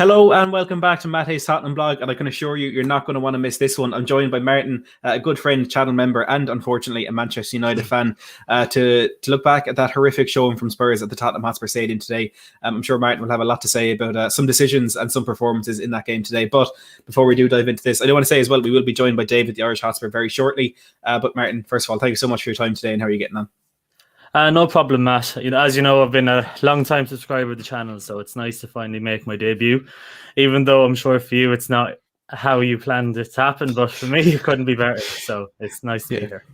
Hello and welcome back to Mate's Tottenham Blog, and I can assure you, you're not going to want to miss this one. I'm joined by Martin, a good friend, channel member, and unfortunately a Manchester United fan, to look back at that horrific showing from Spurs at the Tottenham Hotspur Stadium today. I'm sure Martin will have a lot to say about some decisions and some performances in that game today. But before we do dive into this, I do want to say as well, we will be joined by David, the Irish Hotspur, very shortly. But Martin, first of all, thank you so much for your time today, and how are you getting on? No problem, Matt. As you know, I've been a long-time subscriber of the channel, so it's nice to finally make my debut. Even though I'm sure for you, it's not how you planned it to happen, but for me, it couldn't be better. So it's nice to be here.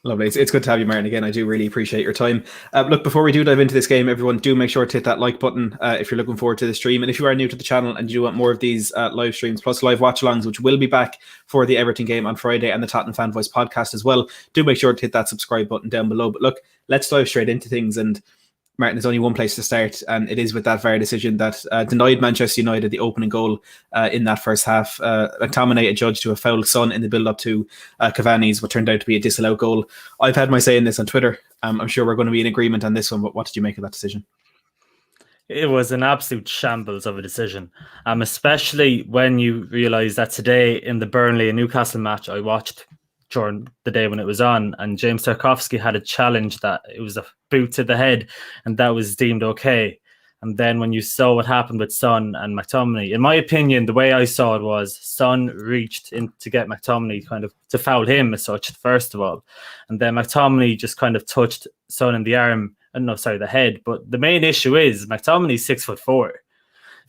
Lovely. It's good to have you, Martin, again. I do really appreciate your time. Look, before we do dive into this game, everyone, do make sure to hit that like button if you're looking forward to the stream. And if you are new to the channel and you want more of these live streams, plus live watch-alongs, which will be back for the Everton game on Friday and the Tottenham Fan Voice podcast as well, do make sure to hit that subscribe button down below. But look, let's dive straight into things. And Martin, there's only one place to start, and it is with that VAR decision that denied Manchester United the opening goal in that first half. McTominay adjudged to a foul Son in the build-up to Cavani's, what turned out to be a disallowed goal. I've had my say in this on Twitter. I'm sure we're going to be in agreement on this one, but what did you make of that decision? It was an absolute shambles of a decision, especially when you realise that today in the Burnley and Newcastle match I watched during the day when it was on, and James Tarkowski had a challenge that it was a boot to the head, and that was deemed okay. And then when you saw what happened with Son and McTominay, in my opinion, the way I saw it was Son reached in to get McTominay kind of to foul him as such, first of all. And then McTominay just kind of touched Son in the arm, the head. But the main issue is McTominay's 6'4".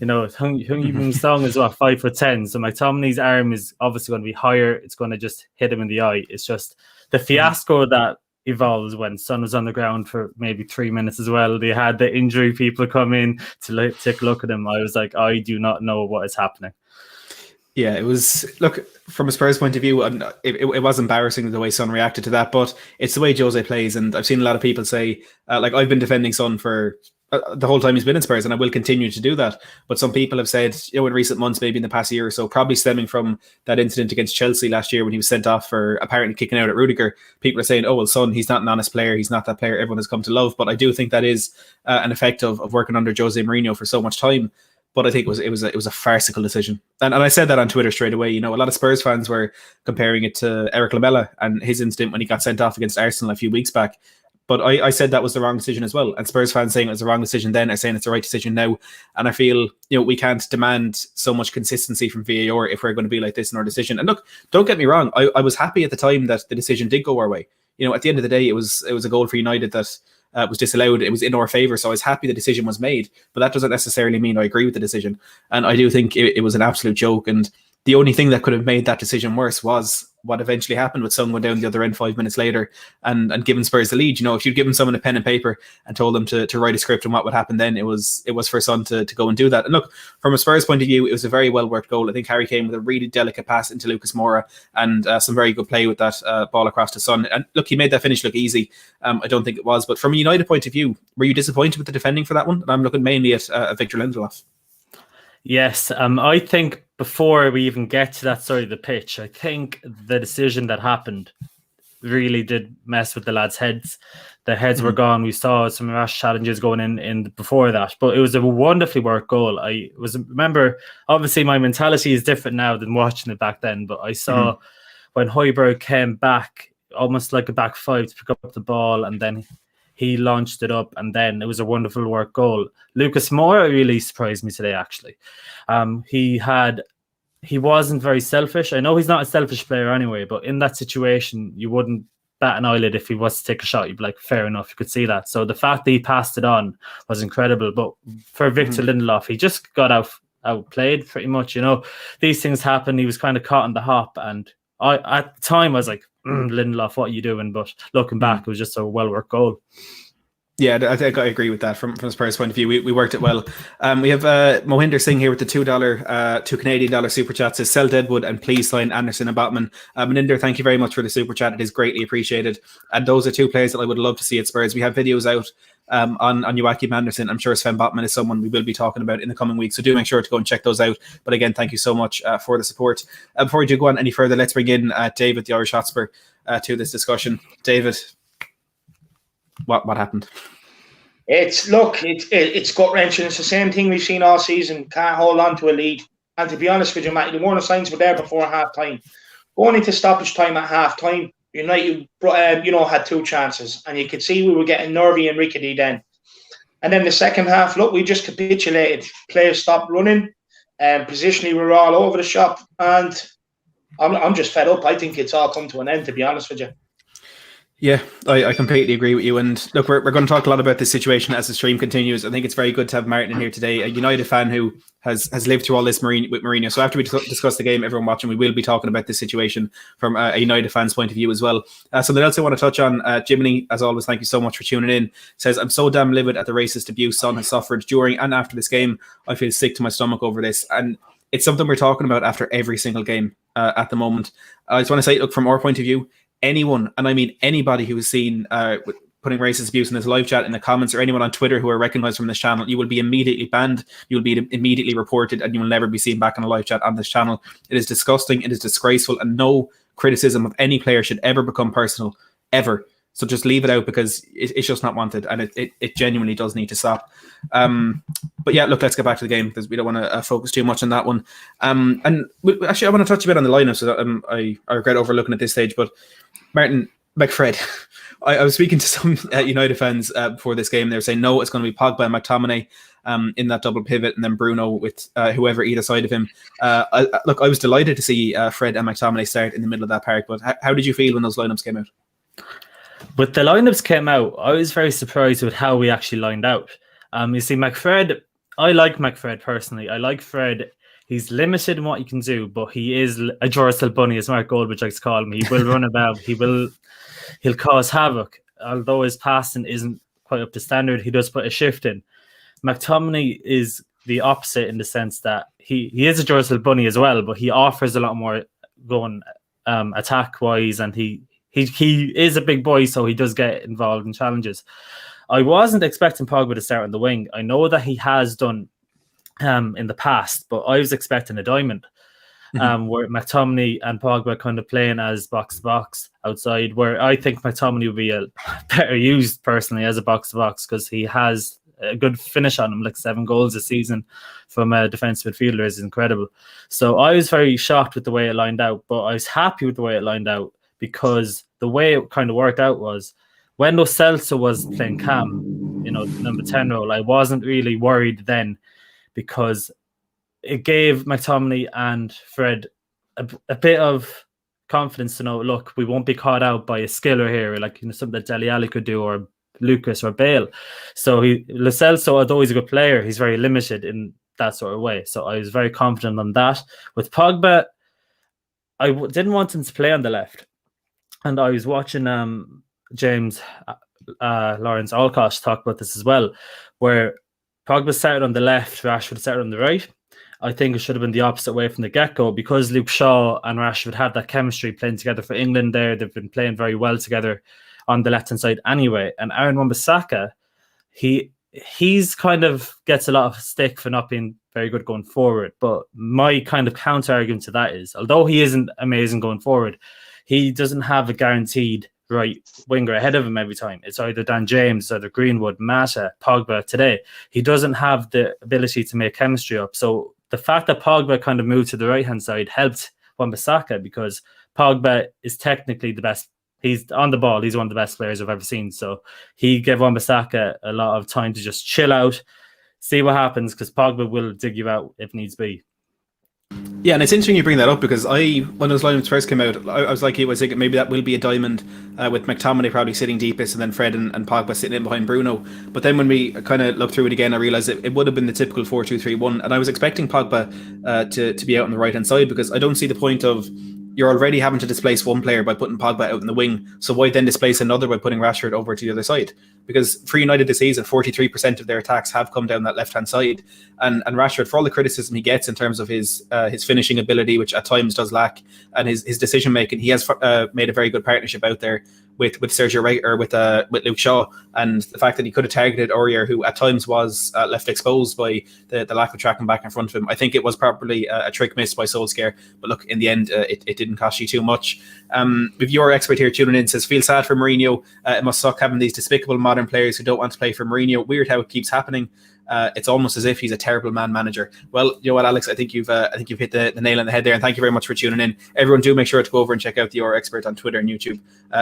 Heung-min Son is 5'10", so McTominay's arm is obviously going to be higher. It's going to just hit him in the eye. It's just the fiasco that evolves when Son was on the ground for maybe 3 minutes as well. They had the injury people come in to take a look at him. I was like, I do not know what is happening. Yeah, it was, look, from a Spurs point of view, it was embarrassing the way Son reacted to that, but it's the way Jose plays. And I've seen a lot of people say, I've been defending Son for the whole time he's been in Spurs, and I will continue to do that. But some people have said, in recent months, maybe in the past year or so, probably stemming from that incident against Chelsea last year when he was sent off for apparently kicking out at Rudiger, people are saying, oh, well, Son, he's not an honest player. He's not that player everyone has come to love. But I do think that is an effect of working under Jose Mourinho for so much time. But I think it was a farcical decision. And I said that on Twitter straight away. A lot of Spurs fans were comparing it to Eric Lamela and his incident when he got sent off against Arsenal a few weeks back. But I said that was the wrong decision as well. And Spurs fans saying it was the wrong decision then are saying it's the right decision now. And I feel, we can't demand so much consistency from VAR if we're going to be like this in our decision. And look, don't get me wrong. I was happy at the time that the decision did go our way. At the end of the day, it was a goal for United that was disallowed. It was in our favour. So I was happy the decision was made. But that doesn't necessarily mean I agree with the decision. And I do think it was an absolute joke. And the only thing that could have made that decision worse was what eventually happened with Son going down the other end 5 minutes later and giving Spurs the lead. If you'd given someone a pen and paper and told them to write a script on what would happen then, it was for Son to go and do that. And look, from a Spurs point of view, it was a very well worked goal. I think Harry Kane with a really delicate pass into Lucas Moura and some very good play with that ball across to Son. And look, he made that finish look easy. I don't think it was. But from a United point of view, were you disappointed with the defending for that one? And I'm looking mainly at Victor Lindelof. Yes, I think before we even get to that side of the pitch, I think the decision that happened really did mess with the lads' heads. The heads were gone. We saw some rash challenges going in before that, but it was a wonderfully worked goal. Remember, obviously my mentality is different now than watching it back then, but I saw when Højbjerg came back, almost like a back five to pick up the ball, and then he launched it up, and then it was a wonderful work goal. Lucas Moura really surprised me today, actually. He wasn't very selfish. I know he's not a selfish player anyway, but in that situation, you wouldn't bat an eyelid if he was to take a shot. You'd be like, fair enough, you could see that. So the fact that he passed it on was incredible. But for Victor Lindelof, he just got outplayed pretty much. These things happen. He was kind of caught on the hop, and at the time I was like, Lindelof, what are you doing? But looking back, it was just a well-worked goal. Yeah, I think I agree with that from Spurs' point of view. We worked it well. We have Mohinder Singh here with the $2 Canadian super chat. Says, sell Deadwood and please sign Anderson and Botman. Mohinder, thank you very much for the super chat. It is greatly appreciated. And those are two players that I would love to see at Spurs. We have videos out on Joachim Anderson. I'm sure Sven Botman is someone we will be talking about in the coming weeks. So do make sure to go and check those out. But again, thank you so much for the support. Before we do go on any further, let's bring in David, the Irish Hotspur, to this discussion. David, what happened? It's gut wrenching. It's the same thing we've seen all season. Can't hold on to a lead. And to be honest with you, Matt, the warning signs were there before half time. Going into stoppage time at half time, United, had 2 chances, and you could see we were getting nervy and rickety then. And then the second half, look, we just capitulated. Players stopped running, and positionally we were all over the shop. And I'm just fed up. I think it's all come to an end, to be honest with you. Yeah, I completely agree with you. And look, we're going to talk a lot about this situation as the stream continues. I think it's very good to have Martin in here today, a United fan who has lived through all this with Mourinho. So after we discuss the game, everyone watching, we will be talking about this situation from a United fan's point of view as well. Something else I want to touch on, Jiminy, as always, thank you so much for tuning in. Says, I'm so damn livid at the racist abuse Son has suffered during and after this game. I feel sick to my stomach over this. And it's something we're talking about after every single game at the moment. I just want to say, look, from our point of view, anyone, and I mean anybody who has seen putting racist abuse in this live chat in the comments, or anyone on Twitter who are recognized from this channel, you will be immediately banned, you will be immediately reported, and you will never be seen back on a live chat on this channel. It is disgusting, it is disgraceful, and no criticism of any player should ever become personal, ever. So just leave it out, because it's just not wanted, and it genuinely does need to stop. But yeah, look, let's get back to the game, because we don't want to focus too much on that one. And actually, I want to touch a bit on the lineup, so that, I regret overlooking at this stage, but Martin, McFred, I was speaking to some United fans before this game. They were saying, no, it's going to be Pogba and McTominay in that double pivot, and then Bruno with whoever either side of him. I was delighted to see Fred and McTominay start in the middle of that park, but how did you feel when those lineups came out? With the lineups came out, I was very surprised with how we actually lined out. You see, McFred, I like McFred personally. I like Fred. He's limited in what he can do, but he is a Duracell bunny, as Mark Goldbridge likes to call him. He will run about. He'll cause havoc. Although his passing isn't quite up to standard, he does put a shift in. McTominay is the opposite in the sense that he is a Duracell bunny as well, but he offers a lot more going attack-wise, and he is a big boy, so he does get involved in challenges. I wasn't expecting Pogba to start on the wing. I know that he has done in the past, but I was expecting a diamond where McTominay and Pogba kind of playing as box-to-box outside, where I think McTominay would be a better used personally as a box-to-box, because he has a good finish on him, like 7 goals a season from a defensive midfielder is incredible. So I was very shocked with the way it lined out, but I was happy with the way it lined out, because the way it kind of worked out was when Lo Celso was playing Cam, number 10 role, I wasn't really worried then, because it gave McTominay and Fred a bit of confidence to know, look, we won't be caught out by a skiller here, like something that Dele Alli could do, or Lucas or Bale. So Lo Celso, although he's a good player, he's very limited in that sort of way. So I was very confident on that. With Pogba, I didn't want him to play on the left, and I was watching James Lawrence Alcott talk about this as well, where Pogba started on the left, Rashford started on the right. I think it should have been the opposite way from the get-go, because Luke Shaw and Rashford had that chemistry playing together for England there. They've been playing very well together on the left-hand side anyway. And Aaron Wan-Bissaka, he's kind of gets a lot of stick for not being very good going forward. But my kind of counter-argument to that is, although he isn't amazing going forward, he doesn't have a guaranteed right winger ahead of him every time. It's either Dan James, either Greenwood, Mata, Pogba today. He doesn't have the ability to make chemistry up. So the fact that Pogba kind of moved to the right-hand side helped Wan-Bissaka, because Pogba is technically the best. He's on the ball. He's one of the best players I've ever seen. So he gave Wan-Bissaka a lot of time to just chill out, see what happens, because Pogba will dig you out if needs be. Yeah, and it's interesting you bring that up, because when those lineups first came out, I was thinking maybe that will be a diamond with McTominay probably sitting deepest, and then Fred and Pogba sitting in behind Bruno. But then when we kind of looked through it again, I realised it would have been the typical 4-2-3-1, and I was expecting Pogba to be out on the right-hand side, because I don't see the point of, you're already having to displace one player by putting Pogba out in the wing, so why then displace another by putting Rashford over to the other side? Because for United this season, 43% of their attacks have come down that left-hand side, and Rashford, for all the criticism he gets in terms of his finishing ability, which at times does lack, and his decision-making, he has made a very good partnership out there with Sergio or with Luke Shaw, and the fact that he could have targeted Aurier, who at times was left exposed by the lack of tracking back in front of him. I think it was probably a trick missed by Solskjaer, but look, in the end, it didn't cost you too much. If your expert here tuning in says, feel sad for Mourinho, it must suck having these despicable modern players who don't want to play for Mourinho. Weird how it keeps happening. It's almost as if he's a terrible manager. Well, you know what, Alex? I think you've hit the nail on the head there, and thank you very much for tuning in. Everyone, do make sure to go over and check out the Dier Expert on Twitter and YouTube.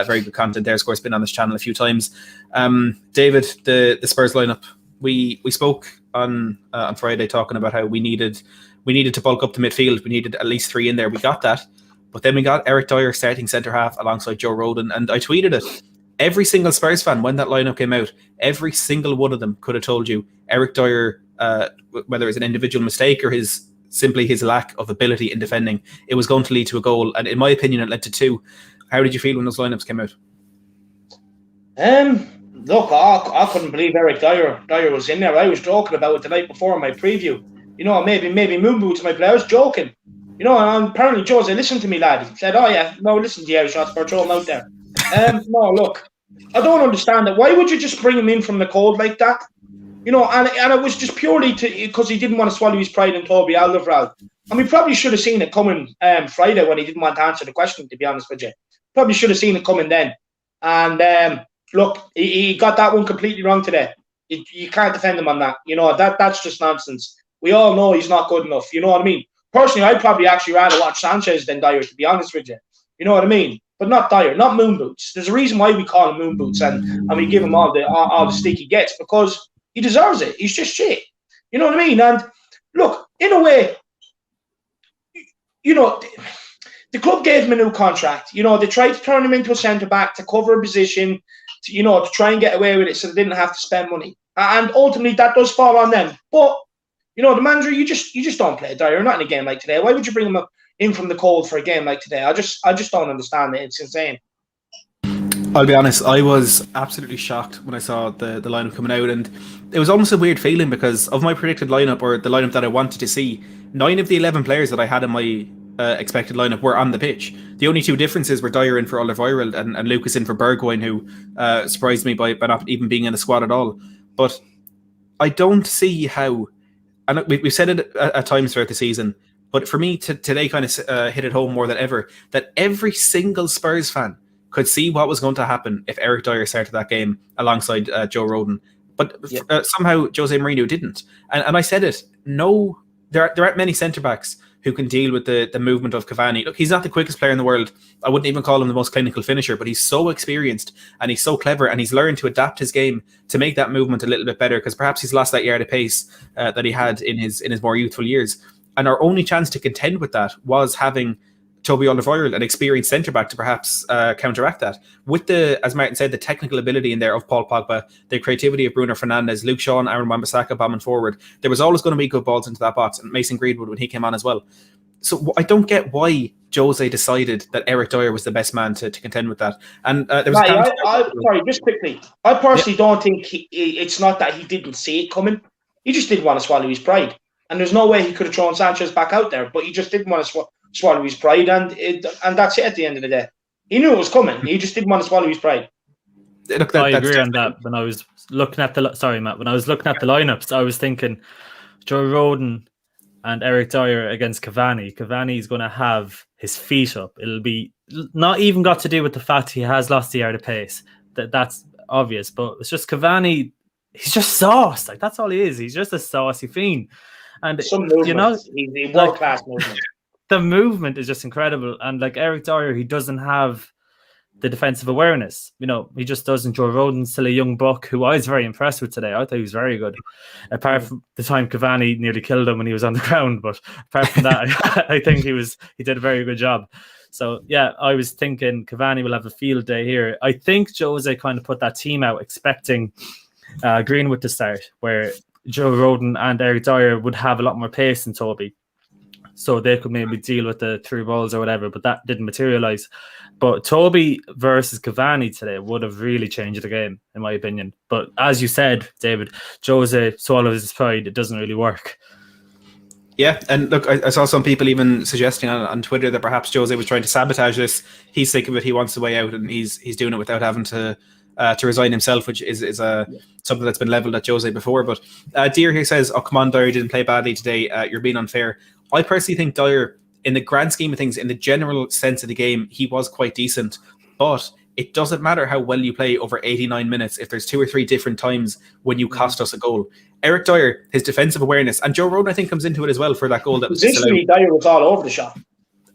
Very good content there. Of course, been on this channel a few times. David, the Spurs lineup. We spoke on Friday talking about how we needed to bulk up the midfield. We needed at least 3 in there. We got that, but then we got Eric Dier starting centre half alongside Joe Rodon, and I tweeted it. Every single Spurs fan, when that lineup came out, every single one of them could have told you Eric Dier, whether it's an individual mistake or simply his lack of ability in defending, it was going to lead to a goal. And in my opinion, it led to 2. How did you feel when those lineups came out? Look, I couldn't believe Eric Dier was in there. I was joking about it the night before in my preview. You know, maybe Moon Boots might play. I was joking. You know, and apparently Jose listened to me, lad. He said, "Oh yeah, no, listen to you, Hotspur, throw him out there." No, look, I don't understand it. Why would you just bring him in from the cold like that? You know, and it was just purely because he didn't want to swallow his pride in Toby Alderweireld. And we probably should have seen it coming Friday when he didn't want to answer the question, to be honest with you. Probably should have seen it coming then. And look, he got that one completely wrong today. You can't defend him on that. You know, that's just nonsense. We all know he's not good enough. You know what I mean? Personally, I'd probably actually rather watch Sanchez than Dier, to be honest with you. You know what I mean? But not Dier, not Moon Boots. There's a reason why we call him Moon Boots and we give him all the stick he gets, because he deserves it. He's just shit. You know what I mean? And look, in a way, you know, the club gave him a new contract. You know, they tried to turn him into a centre-back to cover a position, to try and get away with it so they didn't have to spend money. And ultimately, that does fall on them. But, you know, the manager, you just don't play Dier, not in a game like today. Why would you bring him up in from the cold for a game like today? I just don't understand it. It's insane. I'll be honest, I was absolutely shocked when I saw the lineup coming out, and it was almost a weird feeling because of my predicted lineup, or the lineup that I wanted to see. 9 of the 11 players that I had in my expected lineup were on the pitch. The only 2 differences were Dier in for Alderweireld and Lucas in for Bergwijn, who surprised me by not even being in the squad at all. But I don't see how, and we've said it at times throughout the season, but for me today kind of hit it home more than ever, that every single Spurs fan could see what was going to happen if Eric Dier started that game alongside Joe Rodon. But somehow Jose Mourinho didn't. And I said it, no, there aren't many centre-backs who can deal with the movement of Cavani. Look, he's not the quickest player in the world. I wouldn't even call him the most clinical finisher, but he's so experienced and he's so clever, and he's learned to adapt his game to make that movement a little bit better, because perhaps he's lost that yard of pace that he had in his more youthful years. And our only chance to contend with that was having Toby Alderweireld, an experienced centre-back, to perhaps counteract that. With as Martin said, the technical ability in there of Paul Pogba, the creativity of Bruno Fernandes, Luke Shaw and Aaron Wan-Bissaka bombing forward, there was always going to be good balls into that box, and Mason Greenwood when he came on as well. So I don't get why Jose decided that Eric Dier was the best man to contend with that. And there was sorry, just quickly. I personally don't think it's not that he didn't see it coming. He just didn't want to swallow his pride. And there's no way he could have thrown Sanchez back out there, but he just didn't want to swallow his pride, and that's it at the end of the day. He knew it was coming. He just didn't want to swallow his pride. Look, I agree on that. When I was looking at the lineups, I was thinking Joe Rodon and Eric Dier against Cavani. Cavani is going to have his feet up. It'll be not even got to do with the fact he has lost the yard of pace. That's obvious, but it's just Cavani. He's just sauce. Like, that's all he is. He's just a saucy fiend. And you know, he's world class movement. The movement is just incredible. And like Eric Dier, he doesn't have the defensive awareness. You know, he just doesn't. Joe Rodon's still a young buck who I was very impressed with today. I thought he was very good. Apart from the time Cavani nearly killed him when he was on the ground. But apart from that, I think he did a very good job. So yeah, I was thinking Cavani will have a field day here. I think Jose kind of put that team out expecting Greenwood to start, where Joe Rodon and Eric Dier would have a lot more pace than Toby, so they could maybe deal with the through balls or whatever, but that didn't materialise. But Toby versus Cavani today would have really changed the game, in my opinion. But as you said, David, Jose swallows his pride. It doesn't really work. Yeah, and look, I saw some people even suggesting on Twitter that perhaps Jose was trying to sabotage this. He's sick of it. He wants the way out, and he's doing it without having to resign himself, which is something that's been levelled at Jose before. But Dier here says, "Oh, come on, Dier didn't play badly today. You're being unfair." I personally think Dier, in the grand scheme of things, in the general sense of the game, he was quite decent. But it doesn't matter how well you play over 89 minutes if there's 2 or 3 different times when you cost us a goal. Eric Dier, his defensive awareness, and Joe Rodon, I think, comes into it as well for that goal that was disallowed. Dier was all over the shop.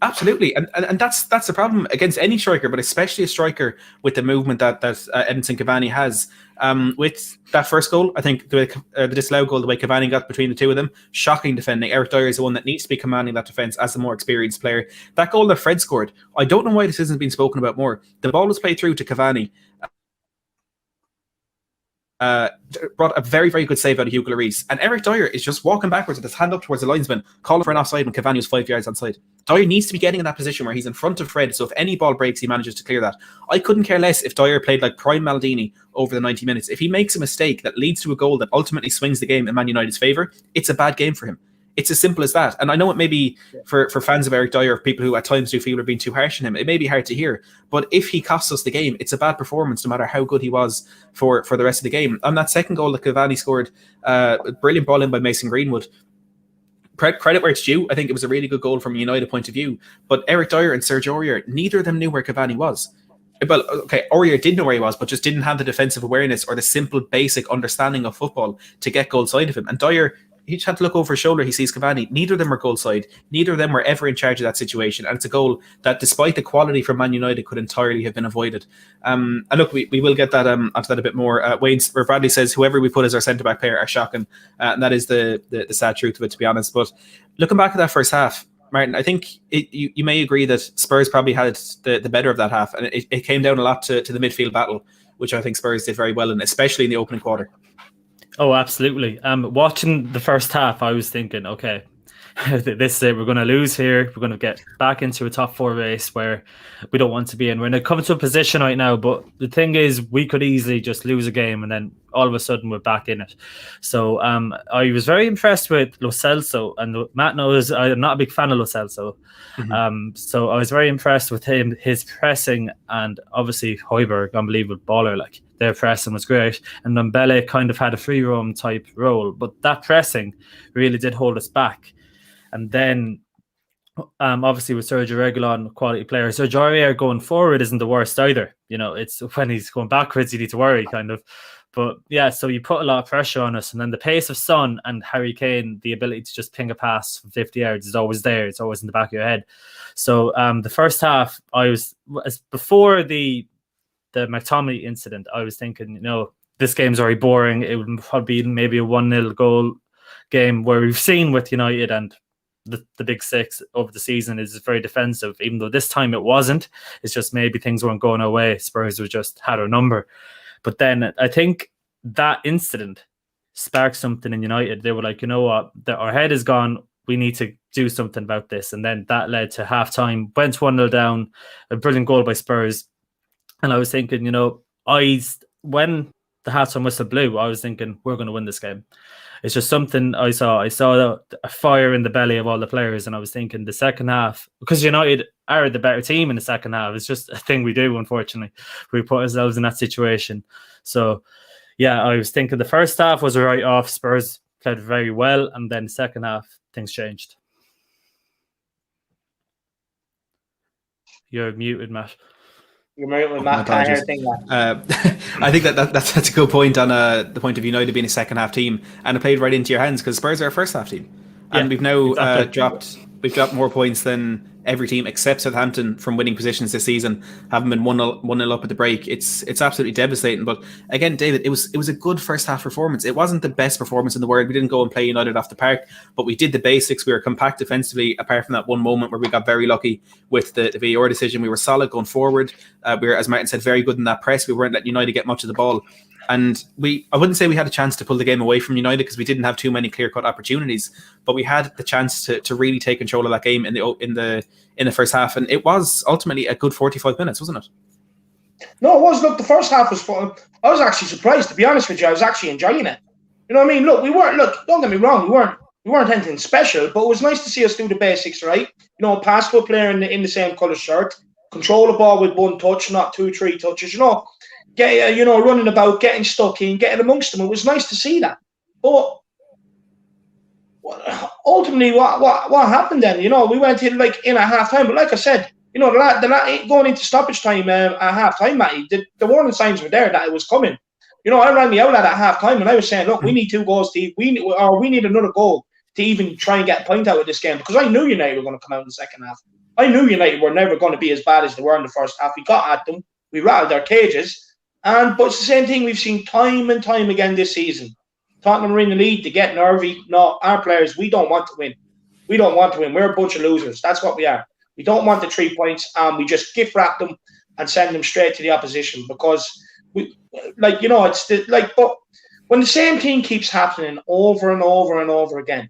Absolutely, and that's the problem against any striker, but especially a striker with the movement that Edinson Cavani has. With that first goal, I think the disallowed goal, the way Cavani got between the two of them, shocking defending. Eric Dier is the one that needs to be commanding that defence as the more experienced player. That goal that Fred scored, I don't know why this hasn't been spoken about more. The ball was played through to Cavani. Brought a very, very good save out of Hugo Lloris. And Eric Dier is just walking backwards with his hand up towards the linesman, calling for an offside when Cavani was 5 yards onside. Dier needs to be getting in that position where he's in front of Fred, so if any ball breaks, he manages to clear that. I couldn't care less if Dier played like prime Maldini over the 90 minutes. If he makes a mistake that leads to a goal that ultimately swings the game in Man United's favour, it's a bad game for him. It's as simple as that. And I know it may be, for fans of Eric Dier, people who at times do feel we're being too harsh on him, it may be hard to hear. But if he costs us the game, it's a bad performance, no matter how good he was for the rest of the game. On that second goal that Cavani scored, a brilliant ball in by Mason Greenwood. Credit where it's due. I think it was a really good goal from a United point of view. But Eric Dier and Serge Aurier, neither of them knew where Cavani was. Well, okay, Aurier did know where he was, but just didn't have the defensive awareness or the simple, basic understanding of football to get goal side of him. And Dier, he just had to look over his shoulder. He sees Cavani. Neither of them were goal side. Neither of them were ever in charge of that situation. And it's a goal that, despite the quality from Man United, could entirely have been avoided. And look, we will get that onto that a bit more. Wayne's, where Bradley says, whoever we put as our centre-back pair are shocking. And that is the sad truth of it, to be honest. But looking back at that first half, Martin, I think you may agree that Spurs probably had the better of that half. And it came down a lot to the midfield battle, which I think Spurs did very well in, especially in the opening quarter. Oh, absolutely. Watching the first half, I was thinking, okay, this is it. We're going to lose here. We're going to get back into a top 4 race where we don't want to be in. We're in a comfortable position right now, but the thing is, we could easily just lose a game and then all of a sudden we're back in it. So I was very impressed with Lo Celso, and Matt knows I'm not a big fan of Lo Celso. Mm-hmm. So I was very impressed with him, his pressing, and obviously Højbjerg, unbelievable baller. Like, their pressing was great, and Dembele kind of had a free roam type role, but that pressing really did hold us back. And then obviously with Sergio Reguilón, quality player, Sergio Aurier going forward isn't the worst either. You know, it's when he's going backwards you need to worry, kind of. But yeah, so you put a lot of pressure on us, and then the pace of Son and Harry Kane, the ability to just ping a pass from 50 yards is always there. It's always in the back of your head. So the first half, before the McTominay incident, I was thinking, you know, this game's already boring. It would probably be maybe a 1-0 goal game, where we've seen with United and the big six over the season is very defensive, even though this time it wasn't. It's just maybe things weren't going our way. Spurs were just had our number. But then I think that incident sparked something in United. They were like, you know what, our head is gone. We need to do something about this. And then that led to halftime, went 1-0 down, a brilliant goal by Spurs. And I was thinking, you know, when the halftime whistle blew, I was thinking, we're going to win this game. It's just something I saw. I saw a fire in the belly of all the players, and I was thinking the second half, because United are the better team in the second half. It's just a thing we do, unfortunately. We put ourselves in that situation. So, yeah, I was thinking the first half was a write-off. Spurs played very well, and then the second half, things changed. You're muted, Matt. You're muted with Matt. I think that's a good point on the point of United being a second half team, and it played right into your hands because Spurs are a first half team, and we've now dropped more points than every team except Southampton from winning positions this season, having been 1-0 up at the break. It's absolutely devastating. But again, David, it was a good first half performance. It wasn't the best performance in the world. We didn't go and play United off the park, but we did the basics. We were compact defensively, apart from that one moment where we got very lucky with the VAR decision. We were solid going forward. We were, as Martin said, very good in that press. We weren't letting United get much of the ball. And I wouldn't say we had a chance to pull the game away from United because we didn't have too many clear-cut opportunities, but we had the chance to really take control of that game in the first half, and it was ultimately a good 45 minutes, wasn't it? No, it was. Look, the first half was fun. I was actually surprised, to be honest with you. I was actually enjoying it. You know what I mean? Look, don't get me wrong, we weren't anything special, but it was nice to see us do the basics, right? You know, pass to a player in the same colour shirt, control the ball with one touch, not 2-3 touches, you know. Running about, getting stuck in, getting amongst them. It was nice to see that. But ultimately, what happened then? You know, we went in at half time. But like I said, going into stoppage time at half time, Matty, the warning signs were there that it was coming. I ran the outlet at half time and I was saying, look, we need 2 goals we need another goal to even try and get a point out of this game, because I knew United were going to come out in the second half. I knew United were never going to be as bad as they were in the first half. We got at them, we rattled their cages, but it's the same thing we've seen time and time again this season. Tottenham are in the lead, they get nervy. No, our players, we don't want to win. We don't want to win. We're a bunch of losers. That's what we are. We don't want the 3 points, and we just gift wrap them and send them straight to the opposition, because but when the same thing keeps happening over and over and over again,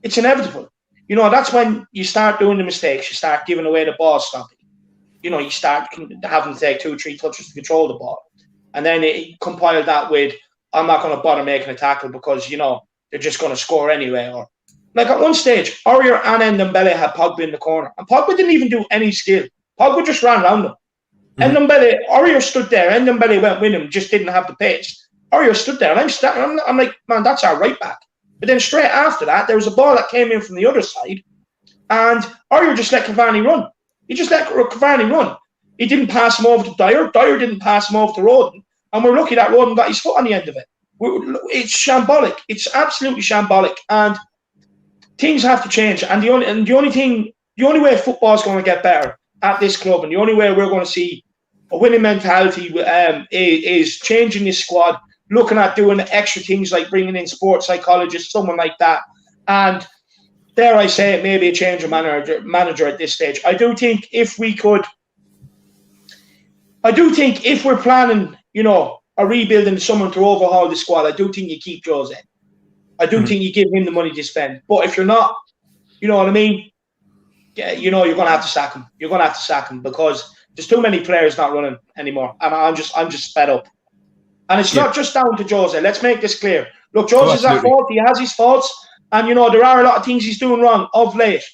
it's inevitable. That's when you start doing the mistakes. You start giving away the ball stopping. You start having to take 2 or 3 touches to control the ball, and then compile that with, I'm not going to bother making a tackle because they're just going to score anyway. Or like at one stage, Aurier and Ndombele had Pogba in the corner, and Pogba didn't even do any skill. Pogba just ran around them. Aurier stood there, and Ndombele went with him, just didn't have the pace. Aurier stood there, and I'm like, man, that's our right back. But then straight after that, there was a ball that came in from the other side, and Aurier just let Cavani run. He just let Cavani run. He didn't pass him over to Dier. Dier didn't pass him over to Rodon. And we're lucky that Rodon got his foot on the end of it. It's shambolic. It's absolutely shambolic. And things have to change. And the only way football is going to get better at this club, and the only way we're going to see a winning mentality is changing this squad, looking at doing extra things like bringing in sports psychologists, someone like that. And dare I say it, maybe a change of manager at this stage. I do think if we're planning, a rebuild in someone to overhaul the squad, I do think you keep Jose. I do think you give him the money to spend. But if you're not, you know what I mean? Yeah, you're going to have to sack him. You're going to have to sack him because there's too many players not running anymore. And I'm just fed up. And it's not just down to Jose. Let's make this clear. Look, Jose's at fault. He has his faults. And, there are a lot of things he's doing wrong of late.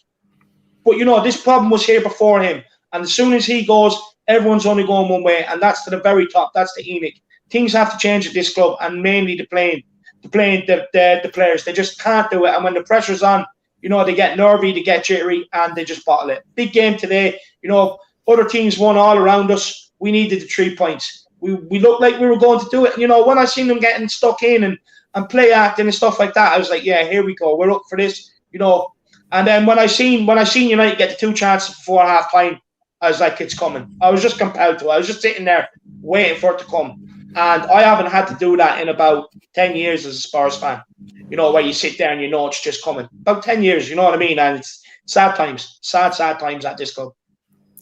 But, this problem was here before him. And as soon as he goes, everyone's only going one way. And that's to the very top. That's the ENIC. Things have to change at this club, and mainly the players. They just can't do it. And when the pressure's on, they get nervy, they get jittery, and they just bottle it. Big game today. Other teams won all around us. We needed the 3 points. We looked like we were going to do it. And, when I seen them getting stuck in and play acting and stuff like that, I was like, yeah, here we go. We're up for this. And then when I seen United get the 2 chances before half time, I was like, it's coming. I was just compelled to. I was just sitting there waiting for it to come. And I haven't had to do that in about 10 years as a Spurs fan. Where you sit there and it's just coming. About 10 years, you know what I mean? And it's sad times. Sad times at this club.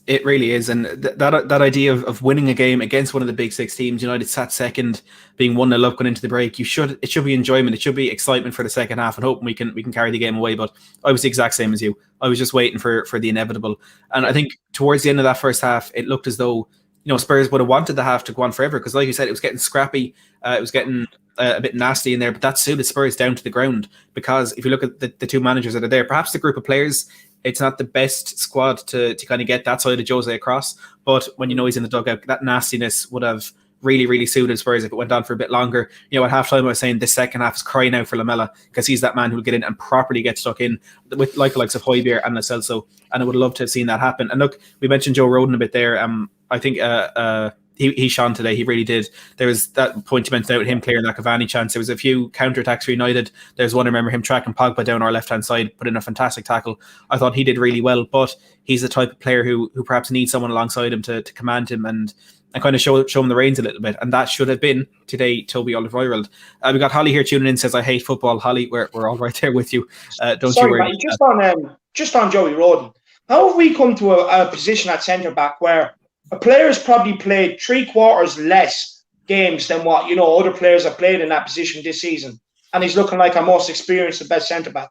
It really is. And that idea of winning a game against one of the big 6 teams, United sat second, being 1-0 up going into the break. It should be enjoyment. It should be excitement for the second half and hoping we can carry the game away. But I was the exact same as you. I was just waiting for the inevitable. And I think towards the end of that first half, it looked as though Spurs would have wanted the half to go on forever, because like you said, it was getting scrappy, it was getting a bit nasty in there, but that suited Spurs down to the ground, because if you look at the 2 managers that are there, perhaps the group of players, it's not the best squad to kind of get that side of Jose across, but when he's in the dugout, that nastiness would have really, really suited Spurs if it went on for a bit longer. At halftime I was saying this second half is crying out for Lamela, because he's that man who'll get in and properly get stuck in with the likes of Hojbjerg and Lo Celso, and I would love to have seen that happen. And look, we mentioned Joe Rodon a bit there. I think he shone today. He really did. There was that point you mentioned out him clearing that Cavani chance. There was a few counter-attacks for United. There's one, I remember him tracking Pogba down our left-hand side, put in a fantastic tackle. I thought he did really well, but he's the type of player who perhaps needs someone alongside him to command him and kind of show him the reins a little bit. And that should have been today Toby Alderweireld. We got Holly here tuning in, says, I hate football. Holly, we're all right there with you. Don't you worry. Mate, just on Joey Rodon, how have we come to a position at centre-back where a player has probably played 3/4 less games than what other players have played in that position this season, and he's looking like our most experienced and best centre back?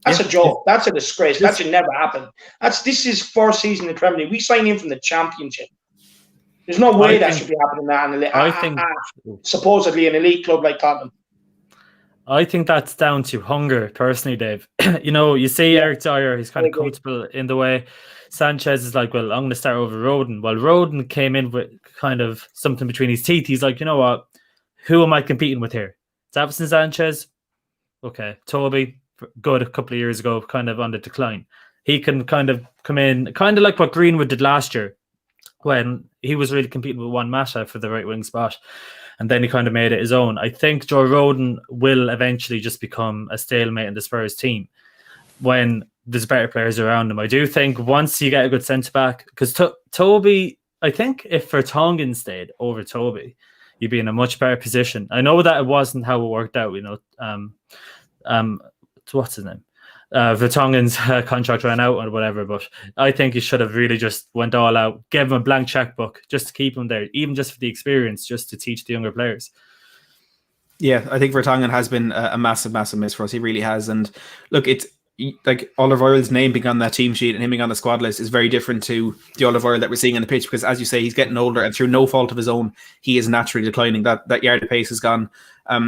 That's a joke. That's a disgrace. That should never happen. This is 4th season in the Premier League. We signed him from the Championship. There's no way that should be happening. I think supposedly an elite club like Tottenham. I think that's down to hunger, personally, Dave. You see Eric Dier, he's kind of comfortable in the way. Sanchez is like, well, I'm going to start over Rodon. Well, Rodon came in with kind of something between his teeth. He's like, you know what? Who am I competing with here? Davinson Sanchez? Okay. Toby, good a couple of years ago, kind of on the decline. he can kind of come in, kind of like what Greenwood did last year when he was really competing with Juan Mata for the right wing spot. And then he kind of made it his own. I think Joe Rodon will eventually just become a stalemate in the Spurs team when there's better players around him. I do think once you get a good centre-back, because Toby, I think if Vertonghen stayed over Toby, you'd be in a much better position. I know that it wasn't how it worked out, what's his name? Vertonghen's contract ran out or whatever, but I think he should have really just went all out, gave him a blank checkbook just to keep him there, even just for the experience, just to teach the younger players. Yeah, I think Vertonghen has been a massive miss for us. He really has. And look, it's like Oliver Oil's name being on that team sheet and him being on the squad list is very different to the Oliver Oil that we're seeing on the pitch, because as you say, he's getting older and through no fault of his own, he is naturally declining. That yard of pace is gone.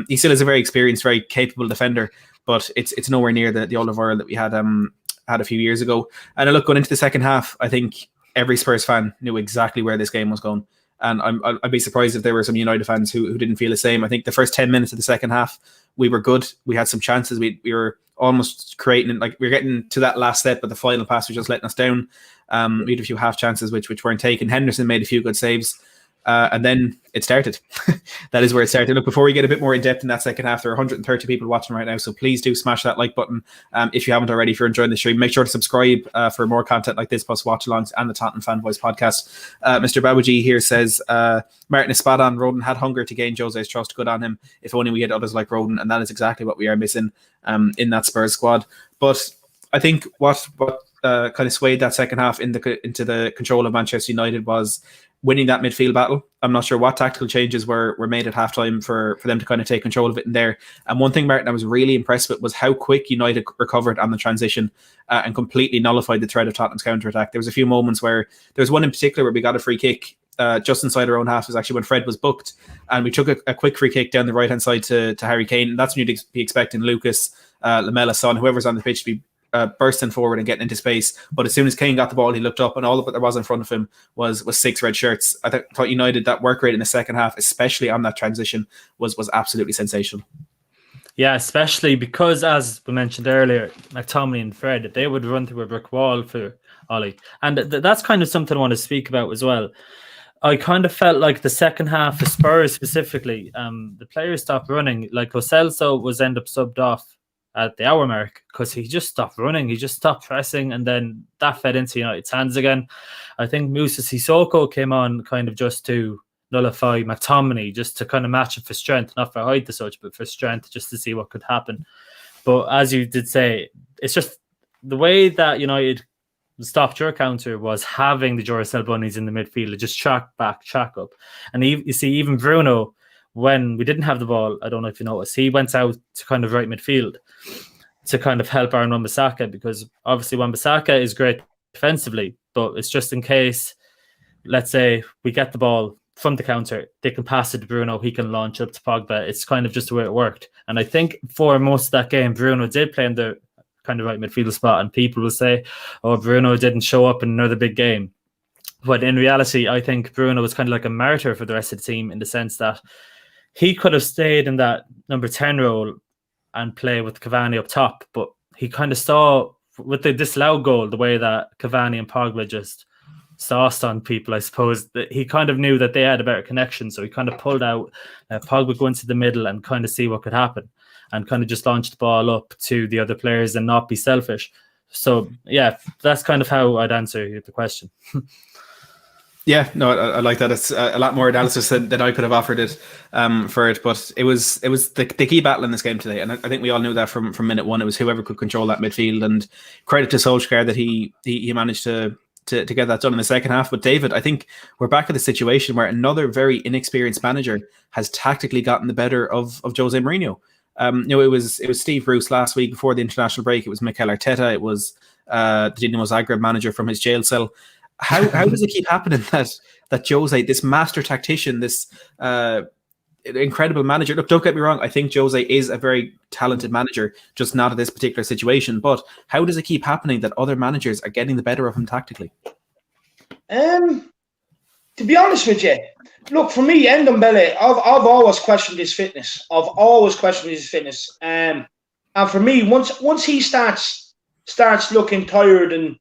He still is a very experienced, very capable defender, but it's nowhere near the Oliver Oil that we had a few years ago. And look, going into the second half, I think every Spurs fan knew exactly where this game was going. And I'd be surprised if there were some United fans who didn't feel the same. I think the first 10 minutes of the second half, we were good. We had some chances. We were almost creating, like we were getting to that last step, but the final pass was just letting us down. We had a few half chances which weren't taken. Henderson made a few good saves. And then it started. That is where it started. Look, before we get a bit more in depth in that second half, there are 130 people watching right now, so please do smash that like button if you haven't already. If you're enjoying the stream, make sure to subscribe for more content like this, plus watch-alongs and the Tottenham Fan Voice podcast. Mr. Babaji here says, Martin is spot on. Rodon had hunger to gain Jose's trust. Good on him. If only we had others like Rodon, and that is exactly what we are missing in that Spurs squad. But I think what kind of swayed that second half into the control of Manchester United was winning that midfield battle. I'm not sure what tactical changes were made at halftime for them to kind of take control of it in there. And one thing, Martin, I was really impressed with was how quick United recovered on the transition and completely nullified the threat of Tottenham's counter-attack. There was a few moments where there was one in particular where we got a free kick just inside our own half. Was actually when Fred was booked, and we took a quick free kick down the right-hand side to Harry Kane. And that's when you'd be expecting Lucas, Lamela, Son, whoever's on the pitch to be bursting forward and getting into space. But as soon as Kane got the ball, he looked up and all of what there was in front of him was 6 red shirts. I thought United, that work rate in the second half, especially on that transition, was absolutely sensational. Yeah, especially because, as we mentioned earlier, McTominay and Fred, they would run through a brick wall for Ollie. And that's kind of something I want to speak about as well. I kind of felt like the second half for Spurs specifically, the players stopped running. Like Lo Celso was end up subbed off at the hour mark because he just stopped running. He just stopped pressing, and then that fed into United's hands again. I think Moussa Sissoko came on kind of just to nullify McTominay, just to kind of match him for strength, not for height as such, but for strength, just to see what could happen. But as you did say, it's just the way that United stopped your counter was having the Duracell bunnies in the midfield to just track back, track up. And you see, even Bruno, when we didn't have the ball, I don't know if you noticed, he went out to kind of right midfield to kind of help Aaron Wan-Bissaka, because obviously Wan-Bissaka is great defensively, but it's just in case, let's say, we get the ball from the counter, they can pass it to Bruno, he can launch up to Pogba. It's kind of just the way it worked. And I think for most of that game, Bruno did play in the kind of right midfield spot, and people will say, oh, Bruno didn't show up in another big game. But in reality, I think Bruno was kind of like a martyr for the rest of the team, in the sense that he could have stayed in that number 10 role and play with Cavani up top, but he kind of saw with the disallowed goal, the way that Cavani and Pogba just sauced on people, I suppose, that he kind of knew that they had a better connection. So he kind of pulled out Pogba go into the middle and kind of see what could happen, and kind of just launch the ball up to the other players and not be selfish. So yeah, that's kind of how I'd answer the question. Yeah, no, I like that. It's a lot more analysis than I could have offered it for it, but it was the key battle in this game today, and I think we all knew that from minute one. It was whoever could control that midfield, and credit to Solskjaer that he managed to get that done in the second half. But David, I think we're back at the situation where another very inexperienced manager has tactically gotten the better of Jose Mourinho. It was Steve Bruce last week before the international break. It was Mikel Arteta. It was the Dinamo Zagreb manager from his jail cell. How does it keep happening that Jose, this master tactician, this incredible manager? Look, don't get me wrong. I think Jose is a very talented manager, just not at this particular situation. But how does it keep happening that other managers are getting the better of him tactically? To be honest with you, look, for me, Ndombele, I've always questioned his fitness. And for me, once he starts starts looking tired and,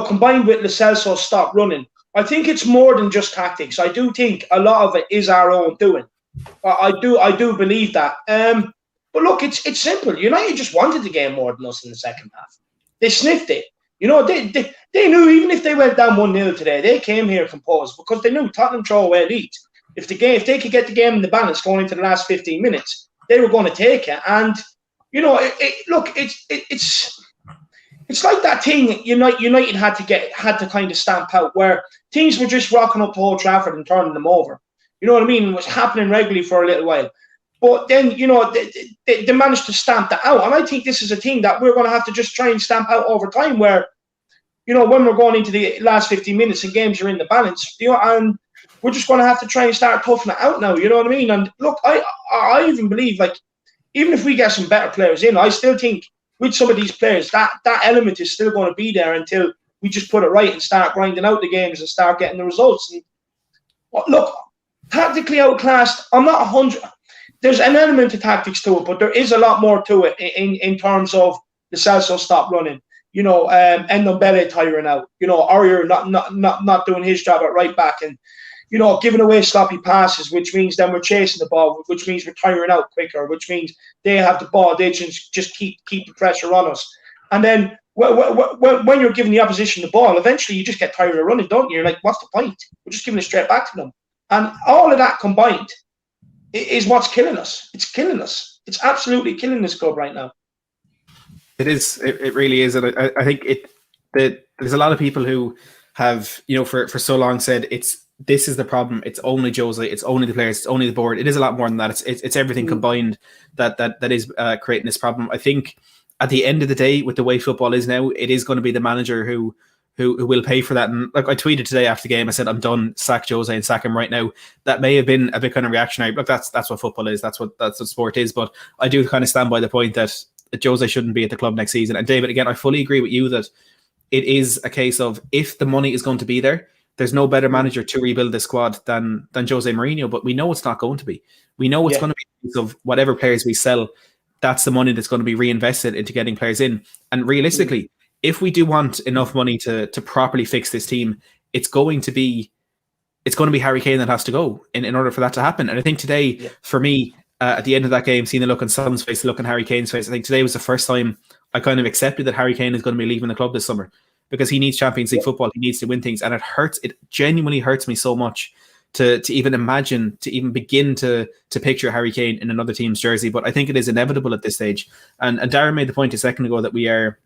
combined with Lo Celso stop running, I think it's more than just tactics. I do think a lot of it is our own doing. I do believe that. But look, it's simple. United just wanted the game more than us in the second half. They sniffed it. They knew even if they went down 1-0 today, they came here composed because they knew Tottenham throw away leads. If they could get the game in the balance going into the last 15 minutes, they were going to take it. And it's like that thing United had to kind of stamp out, where teams were just rocking up to Old Trafford and turning them over. You know what I mean? It was happening regularly for a little while. But then, they managed to stamp that out. And I think this is a thing that we're going to have to just try and stamp out over time, where, when we're going into the last 15 minutes and games are in the balance, and we're just going to have to try and start toughing it out now. You know what I mean? And look, I even believe, like, even if we get some better players in, I still think with some of these players, that element is still going to be there until we just put it right and start grinding out the games and start getting the results. And look, tactically outclassed, I'm not 100. There's an element of tactics to it, but there is a lot more to it in terms of the Celso stop running. Ndombele tiring out. Aurier not doing his job at right back, and giving away sloppy passes, which means then we're chasing the ball, which means we're tiring out quicker, which means they have the ball, they just keep the pressure on us. And then when you're giving the opposition the ball, eventually you just get tired of running, don't you? You're like, what's the point? We're just giving it straight back to them. And all of that combined is what's killing us. It's killing us. It's absolutely killing this club right now. It is. It really is. And I think there's a lot of people who have, for so long said this is the problem. It's only Jose. It's only the players. It's only the board. It is a lot more than that. It's everything combined that is creating this problem. I think at the end of the day, with the way football is now, it is going to be the manager who will pay for that. And like I tweeted today after the game, I said, I'm done. Sack Jose and sack him right now. That may have been a bit kind of reactionary. Look, that's what football is. That's what sport is. But I do kind of stand by the point that Jose shouldn't be at the club next season. And David, again, I fully agree with you that it is a case of, if the money is going to be there, there's no better manager to rebuild the squad than Jose Mourinho. But we know it's not going to be. We know it's going to be a case of whatever players we sell, that's the money that's going to be reinvested into getting players in. And realistically, if we do want enough money to properly fix this team, it's going to be Harry Kane that has to go in order for that to happen. And I think today, for me, at the end of that game, seeing the look on Son's face, the look on Harry Kane's face, I think today was the first time I kind of accepted that Harry Kane is going to be leaving the club this summer, because he needs Champions League football. He needs to win things. And it hurts. It genuinely hurts me so much to even imagine, to even begin to picture Harry Kane in another team's jersey. But I think it is inevitable at this stage. And Darren made the point a second ago that we are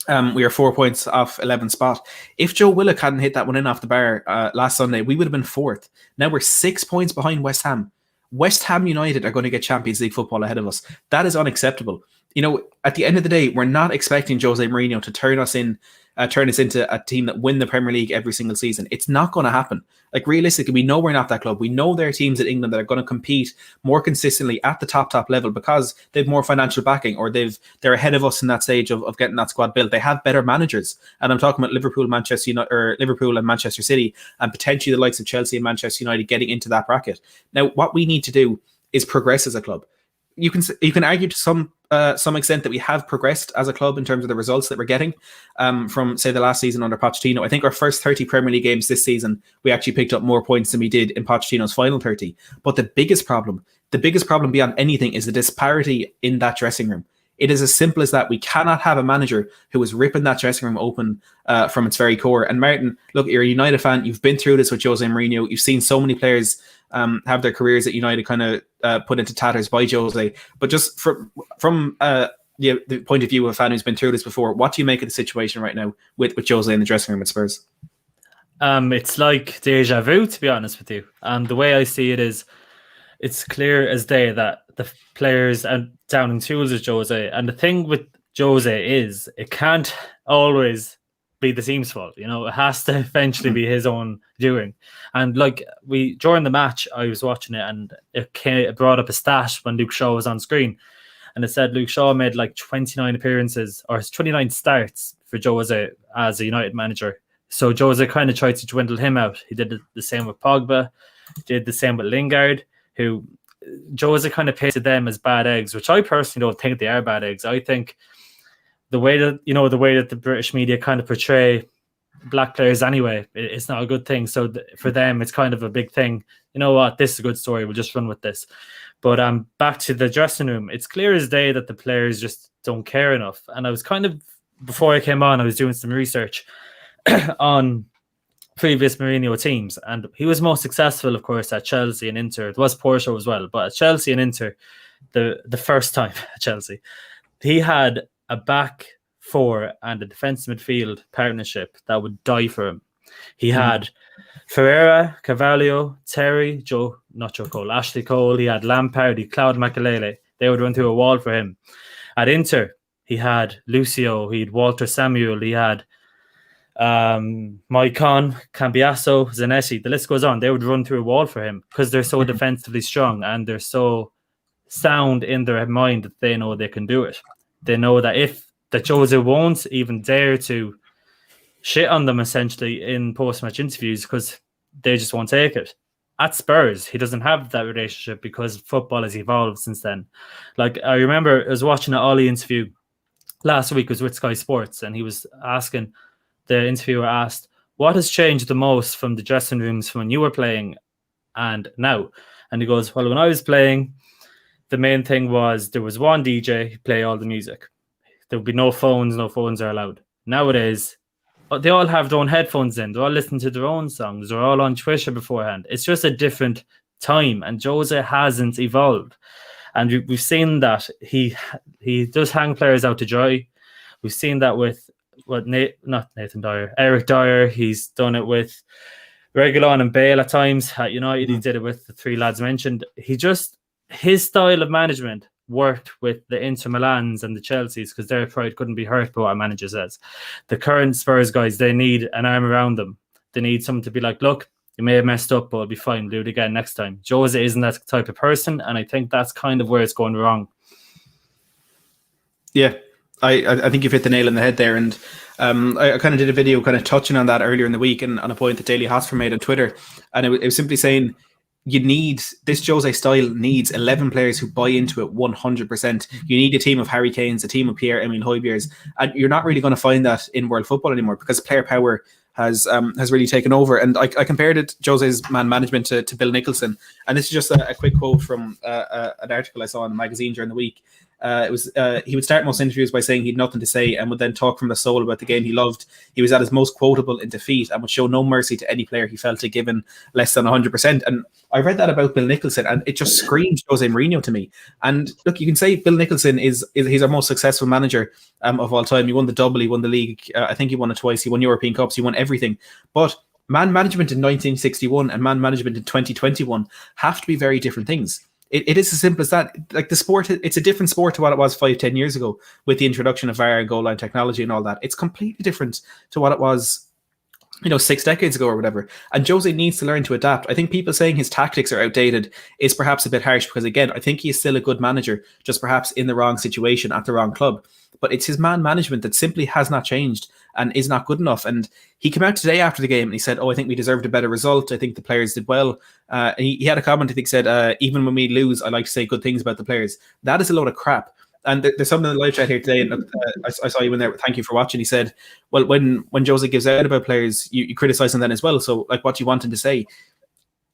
4 points off 11th spot. If Joe Willock hadn't hit that one in off the bar last Sunday, we would have been 4th. Now we're 6 points behind West Ham. West Ham United are going to get Champions League football ahead of us. That is unacceptable. At the end of the day, we're not expecting Jose Mourinho to turn us into a team that win the Premier League every single season. It's not going to happen. Like, realistically, we know we're not that club. We know there are teams in England that are going to compete more consistently at the top level because they have more financial backing, or they're ahead of us in that stage of getting that squad built. They have better managers, and I'm talking about Liverpool, Manchester United, or Liverpool and Manchester City, and potentially the likes of Chelsea and Manchester United getting into that bracket. Now, what we need to do is progress as a club. You can argue to some extent that we have progressed as a club in terms of the results that we're getting from, say, the last season under Pochettino. I think our first 30 Premier League games this season, we actually picked up more points than we did in Pochettino's final 30. But the biggest problem beyond anything is the disparity in that dressing room. It is as simple as that. We cannot have a manager who is ripping that dressing room open from its very core. And Martin, look, you're a United fan. You've been through this with Jose Mourinho. You've seen so many players have their careers at United kind of put into tatters by Jose. But just from the point of view of a fan who's been through this before, what do you make of the situation right now with Jose in the dressing room at Spurs? It's like deja vu, to be honest with you. The way I see it is, it's clear as day that the players are down in tools with Jose. And the thing with Jose is, it can't always be the team's fault. It has to eventually be his own doing. And during the match, I was watching it, and it brought up a stat when Luke Shaw was on screen, and it said Luke Shaw made 29 appearances or 29 starts for Jose as a United manager. So Jose kind of tried to dwindle him out. He did the same with Pogba, did the same with Lingard, who Jose kind of painted them as bad eggs, which I personally don't think they are bad eggs. I think the way that the British media kind of portray black players anyway, it's not a good thing. So for them, it's kind of a big thing. You know what? This is a good story. We'll just run with this. But back to the dressing room, it's clear as day that the players just don't care enough. And I was kind of, before I came on, I was doing some research on previous Mourinho teams, and he was most successful, of course, at Chelsea and Inter. It was Porto as well, but at Chelsea and Inter, the first time at Chelsea, he had a back four and a defensive midfield partnership that would die for him. He had Ferreira, Carvalho, Terry, Ashley Cole. He had Lampard, he had Claude Makelele. They would run through a wall for him. At Inter, he had Lucio, he had Walter Samuel, he had Maicon, Cambiasso, Zanetti. The list goes on. They would run through a wall for him because they're so defensively strong and they're so sound in their mind that they know they can do it. They know that Jose won't even dare to shit on them essentially in post-match interviews because they just won't take it. At Spurs, he doesn't have that relationship because football has evolved since then. Like, I remember I was watching an Ollie interview last week, it was with Sky Sports, and he was asking, the interviewer asked, what has changed the most from the dressing rooms from when you were playing and now? And he goes, well, when I was playing, the main thing was there was one DJ play all the music. There would be no phones are allowed. Nowadays, they all have their own headphones in. They're all listening to their own songs. They're all on Twitter beforehand. It's just a different time, and Jose hasn't evolved. And we've seen that he does hang players out to dry. We've seen that with Eric Dier. He's done it with Reguilon and Bale at times. At United, he did it with the three lads mentioned. His style of management worked with the Inter Milans and the Chelseas because their pride couldn't be hurt by what a manager says. The current Spurs guys, they need an arm around them. They need someone to be like, look, you may have messed up, but it'll be fine. Do it again next time. Jose isn't that type of person, and I think that's kind of where it's going wrong. Yeah, I think you've hit the nail on the head there, and I kind of did a video kind of touching on that earlier in the week, and on a point that Daily Hotspur made on Twitter, and it was simply saying, this Jose style needs 11 players who buy into it 100%. You need a team of Harry Kanes, a team of Pierre-Emile Højbjergs, and you're not really going to find that in world football anymore because player power has really taken over. And I compared it, Jose's man management, to Bill Nicholson, and this is just a quick quote from an article I saw in a magazine during the week. He would start most interviews by saying he'd nothing to say and would then talk from the soul about the game he loved. He was at his most quotable in defeat and would show no mercy to any player he felt had given less than 100%. And I read that about Bill Nicholson and it just screams Jose Mourinho to me. And look, you can say Bill Nicholson he's our most successful manager of all time. He won the double, he won the league. I think he won it twice. He won European Cups. He won everything. But man management in 1961 and man management in 2021 have to be very different things. It is as simple as that. Like the sport, it's a different sport to what it was 5-10 years ago with the introduction of VAR and goal line technology and all that. It's completely different to what it was, 6 decades ago or whatever. And Jose needs to learn to adapt. I think people saying his tactics are outdated is perhaps a bit harsh because, again, I think he is still a good manager, just perhaps in the wrong situation at the wrong club. But it's his man management that simply has not changed and is not good enough. And he came out today after the game and he said, I think we deserved a better result. I think the players did well. And he had a comment, I think, said, even when we lose, I like to say good things about the players. That is a load of crap. And there's something in the live chat here today, and I saw you in there. Thank you for watching. He said, well, when Jose gives out about players, you criticize him then as well. So, like, what do you want him to say?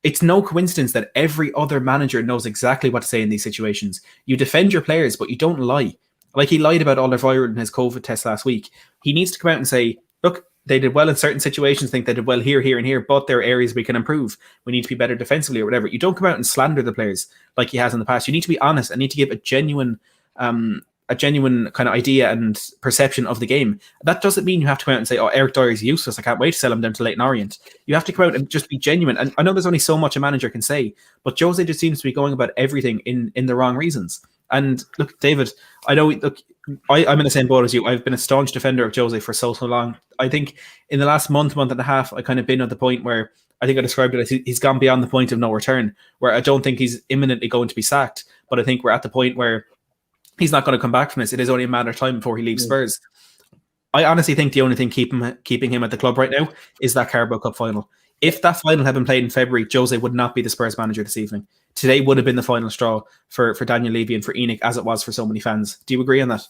It's no coincidence that every other manager knows exactly what to say in these situations. You defend your players, but you don't lie. Like, he lied about Alderweireld in his COVID test last week. He needs to come out and say, look, they did well in certain situations, think they did well here, and here, but there are areas we can improve. We need to be better defensively or whatever. You don't come out and slander the players like he has in the past. You need to be honest and need to give a genuine kind of idea and perception of the game. That doesn't mean you have to come out and say, Eric Dier is useless, I can't wait to sell him down to Leyton Orient. You have to come out and just be genuine. And I know there's only so much a manager can say, but Jose just seems to be going about everything in the wrong reasons. And look, David, I know, I'm in the same boat as you. I've been a staunch defender of Jose for so long. I think in the last month and a half, I kind of been at the point where I think I described it as he's gone beyond the point of no return, where I don't think he's imminently going to be sacked, but I think we're at the point where he's not going to come back from this. It is only a matter of time before he leaves Spurs. I honestly think the only thing keeping him at the club right now is that Carabao Cup final. If that final had been played in February, Jose would not be the Spurs manager this evening. Today would have been the final straw for Daniel Levy and for Enoch, as it was for so many fans. Do you agree on that?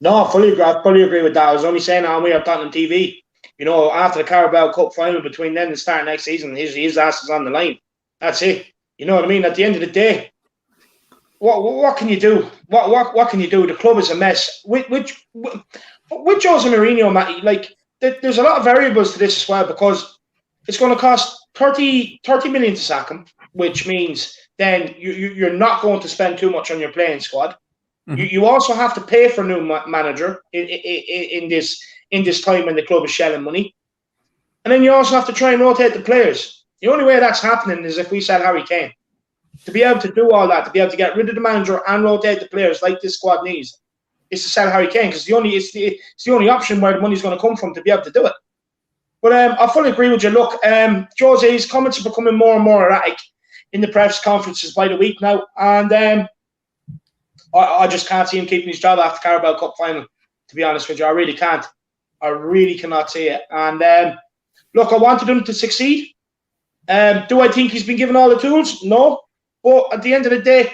No, I fully agree with that. I was only saying that on we have Tottenham TV. You know, after the Carabao Cup final between then and start next season, his ass is on the line. That's it. You know what I mean? At the end of the day, what can you do? What can you do? The club is a mess. With Jose Mourinho, Matty, like there's a lot of variables to this as well, because it's going to cost 30 million to sack him, which means then you're not going to spend too much on your playing squad. Mm-hmm. You also have to pay for a new manager in this time when the club is shelling money, and then you also have to try and rotate the players. The only way that's happening is if we sell Harry Kane. To be able to do all that, to be able to get rid of the manager and rotate the players like this squad needs, is to sell Harry Kane, because it's the only option where the money's going to come from to be able to do it. But I fully agree with you. Look, Jose's comments are becoming more and more erratic in the press conferences by the week now, and I just can't see him keeping his job after the Carabao Cup final, to be honest with you. I really can't. I really cannot see it. And look, I wanted him to succeed. Do I think he's been given all the tools? No. But at the end of the day,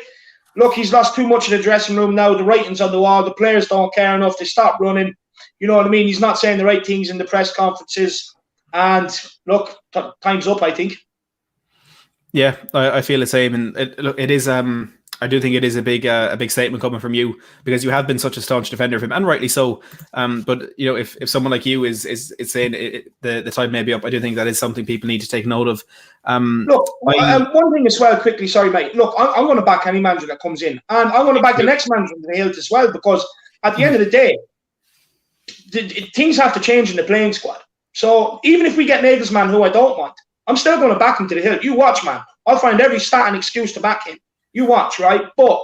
look, he's lost too much of the dressing room now. The writing's on the wall. The players don't care enough. They stop running. You know what I mean? He's not saying the right things in the press conferences. And look, time's up, I think. Yeah, I feel the same. And it is. I do think it is a big statement coming from you, because you have been such a staunch defender of him, and rightly so. But you know, if someone like you is saying the time may be up, I do think that is something people need to take note of. Look, one thing as well, quickly. Sorry, mate. Look, I'm going to back any manager that comes in, and I'm going to back the next manager in the hilt as well, because at the end of the day, things have to change in the playing squad. So even if we get Nagelsmann, who I don't want, I'm still going to back him to the hilt. You watch, man. I'll find every stat and excuse to back him. You watch, right? But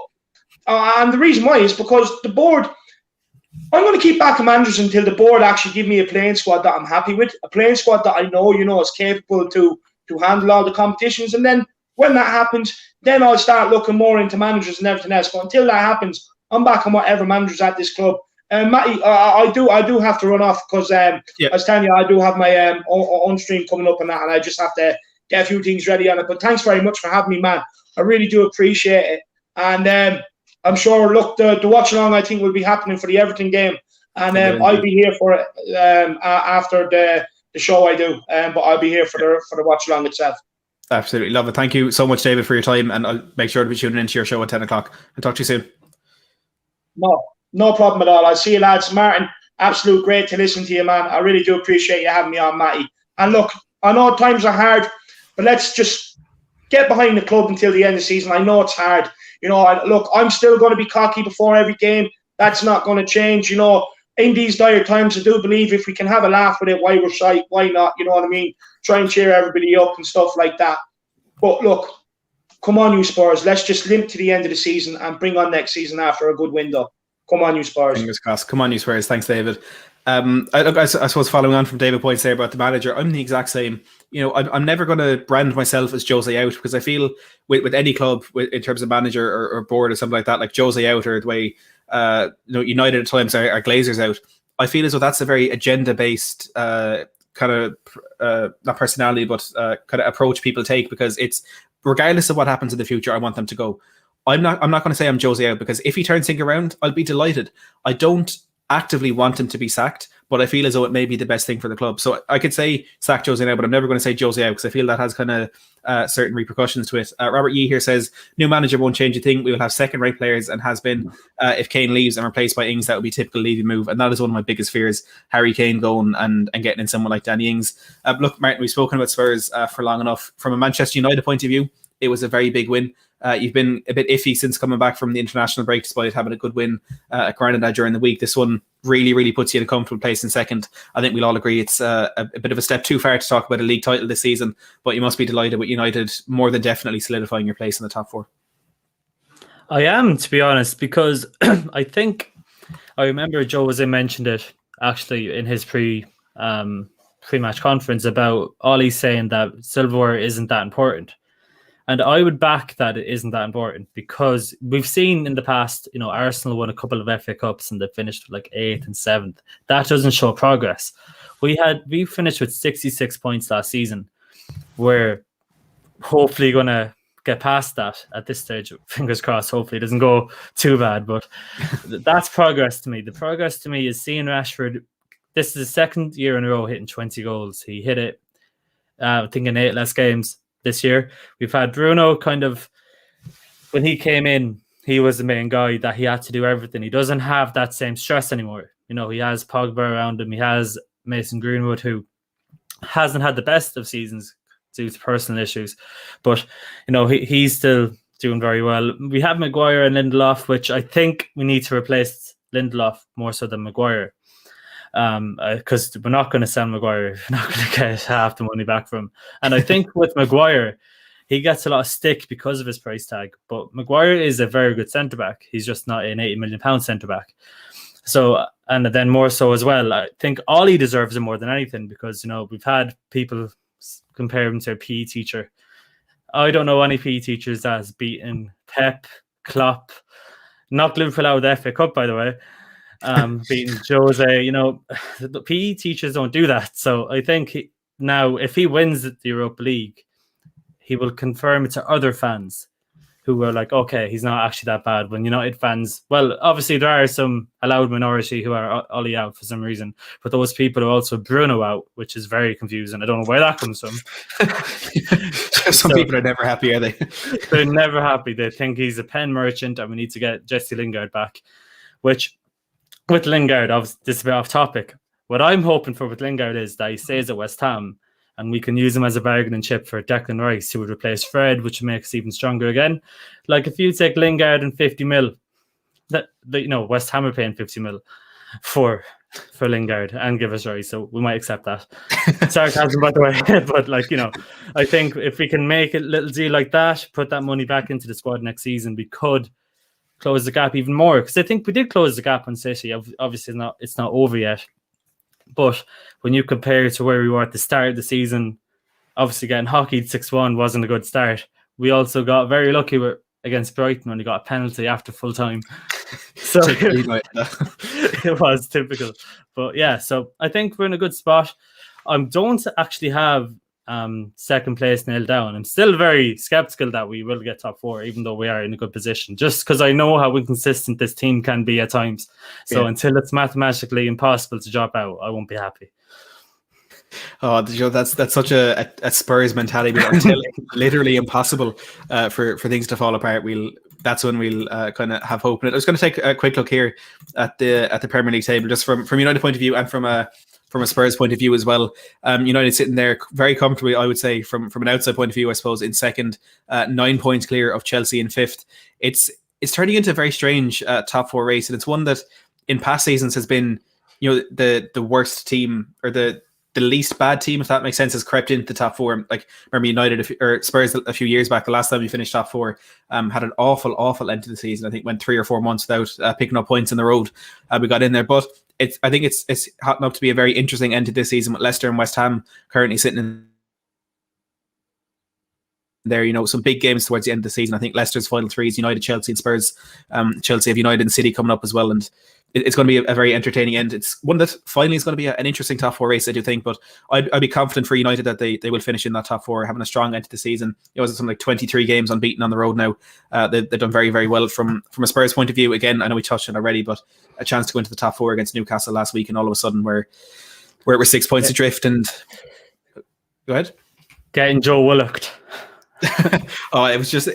and the reason why is because the board, I'm going to keep backing managers until the board actually give me a playing squad that I'm happy with, a playing squad that I know, is capable to handle all the competitions. And then when that happens, then I'll start looking more into managers and everything else. But until that happens, I'm backing whatever managers at this club. Matty, I do have to run off, because I was telling you, I do have my own stream coming up and that, and I just have to get a few things ready on it. But thanks very much for having me, man. I really do appreciate it. And I'm sure, look, the watch along, I think, will be happening for the Everton game. And I'll be here for it after the show I do. But I'll be here for the watch along itself. Absolutely. Love it. Thank you so much, David, for your time. And I'll make sure to be tuning into your show at 10 o'clock. I'll talk to you soon. No problem at all. I'll see you, lads. Martin, absolute great to listen to you, man. I really do appreciate you having me on, Matty. And look, I know times are hard, but let's just get behind the club until the end of the season. I know it's hard. Look, I'm still going to be cocky before every game. That's not going to change. In these dire times, I do believe if we can have a laugh with it, why we're shy, why not? You know what I mean? Try and cheer everybody up and stuff like that. But look, come on, you Spurs. Let's just limp to the end of the season and bring on next season after a good window. Come on, you Spurs. Fingers crossed. Come on, you Spurs. Thanks, David. I suppose following on from David's points there about the manager, I'm the exact same. I'm never going to brand myself as Jose out, because I feel with any club, in terms of manager or board or something like that, like Jose out, or the way United at times are Glazers out, I feel as though that's a very agenda-based kind of not personality, but kind of approach people take, because it's regardless of what happens in the future, I want them to go. I'm not going to say I'm Jose out, because if he turns things around, I'll be delighted. I don't actively want him to be sacked, but I feel as though it may be the best thing for the club. So I could say sack Jose now, but I'm never going to say Jose out, because I feel that has kind of certain repercussions to it. Robert Yee here says, new manager won't change a thing. We will have second-rate players, and has been. If Kane leaves and replaced by Ings, that would be typical leaving move. And that is one of my biggest fears, Harry Kane going and getting in someone like Danny Ings. Look, Martin, we've spoken about Spurs for long enough. From a Manchester United point of view, it was a very big win. You've been a bit iffy since coming back from the international break, despite having a good win at Granada during the week. This one really, really puts you in a comfortable place in second. I think we'll all agree it's a bit of a step too far to talk about a league title this season, but you must be delighted with United more than definitely solidifying your place in the top four. I am, to be honest, because I think I remember Jose mentioned it actually in his pre-match conference about Ollie saying that silverware isn't that important. And I would back that it isn't that important, because we've seen in the past, Arsenal won a couple of FA Cups and they finished like 8th and 7th. That doesn't show progress. We finished with 66 points last season. We're hopefully going to get past that at this stage. Fingers crossed. Hopefully, it doesn't go too bad. But that's progress to me. The progress to me is seeing Rashford. This is the second year in a row hitting 20 goals. He hit it, I think, in 8 less games this year. We've had Bruno kind of, when he came in, he was the main guy that he had to do everything. He doesn't have that same stress anymore. You know, he has Pogba around him. He has Mason Greenwood, who hasn't had the best of seasons due to personal issues. But, you know, he's still doing very well. We have Maguire and Lindelof, which I think we need to replace Lindelof more so than Maguire. Because we're not going to sell Maguire. We're not going to get half the money back from him. And I think with Maguire, he gets a lot of stick because of his price tag. But Maguire is a very good centre-back. He's just not an £80 million centre-back. So, and then more so as well, I think Ollie deserves it more than anything because, you know, we've had people compare him to a PE teacher. I don't know any PE teachers that has beaten Pep, Klopp, knocked Liverpool out of the FA Cup, by the way, beating Jose. You know, the PE teachers don't do that. So I think now if he wins the Europa League, he will confirm it to other fans who were like, okay, he's not actually that bad. When United fans, well, obviously there are some allowed minority who are Ollie out for some reason, but those people are also Bruno out, which is very confusing. I don't know where that comes from. Some people are never happy, are they? They're never happy. They think he's a pen merchant and we need to get Jesse Lingard back, which with Lingard, obviously, this is a bit off topic. What I'm hoping for with Lingard is that he stays at West Ham and we can use him as a bargaining chip for Declan Rice, who would replace Fred, which would make us even stronger again. Like if you take Lingard and 50 mil, you know, West Ham are paying 50 mil for Lingard and give us Rice, so we might accept that. Sarcasm, by the way, but like, you know, I think if we can make a little deal like that, put that money back into the squad next season, we could close the gap even more. Because I think we did close the gap on City. Obviously, it's not over yet. But when you compare to where we were at the start of the season, obviously getting hockeyed 6-1 wasn't a good start. We also got very lucky against Brighton when we got a penalty after full time. So it was typical. But yeah, so I think we're in a good spot. I don't actually have second place nailed down. I'm still very skeptical that we will get top 4, even though we are in a good position, just because I know how inconsistent this team can be at times. So until it's mathematically impossible to drop out, I won't be happy. Oh, that's such a Spurs mentality. Until it's literally impossible for things to fall apart, that's when we'll kind of have hope in it. I was going to take a quick look here at the Premier League table, just from United point of view and from a Spurs point of view as well. United sitting there very comfortably, I would say, from an outside point of view, I suppose, in second, 9 points clear of Chelsea in fifth. It's turning into a very strange top 4 race, and it's one that in past seasons has been, you know, the worst team or the least bad team, if that makes sense, has crept into the top 4. Like, remember United or Spurs a few years back, the last time we finished top 4, had an awful end to the season. I think went 3 or 4 months without picking up points in the road. We got in there, but I think it's hotting up to be a very interesting end to this season with Leicester and West Ham currently sitting in there. You know, some big games towards the end of the season. I think Leicester's final 3 is United, Chelsea and Spurs. Chelsea have United and City coming up as well, and it's going to be a very entertaining end. It's one that finally is going to be an interesting top 4 race, I do think, but I'd be confident for United that they will finish in that top 4, having a strong end to the season. It was something like 23 games unbeaten on the road now. They've done very, very well from a Spurs point of view. Again, I know we touched on it already, but a chance to go into the top 4 against Newcastle last week, and all of a sudden we're 6 points adrift. And go ahead. Getting Joe Willocked. Oh, it was just the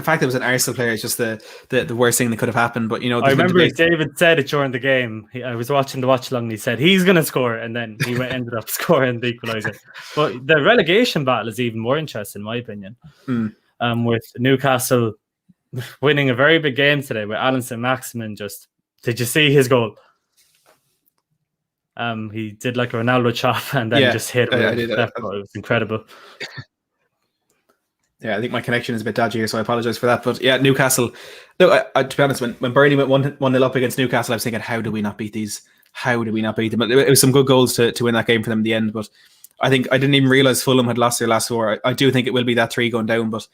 fact that it was an Arsenal player is just the worst thing that could have happened. But, you know, I remember David said it during the game. I was watching the watch along and he said he's going to score, and then he ended up scoring the equaliser. But the relegation battle is even more interesting, in my opinion. With Newcastle winning a very big game today with Alan St-Maximin. Did you see his goal? He did like a Ronaldo chop and then just hit it. It was incredible. Yeah, I think my connection is a bit dodgy here, so I apologise for that. But yeah, Newcastle. Look, to be honest, when Burnley went 1-0 up against Newcastle, I was thinking, how do we not beat these? How do we not beat them? It was some good goals to win that game for them in the end. But I think I didn't even realise Fulham had lost their last 4. I do think it will be that 3 going down. But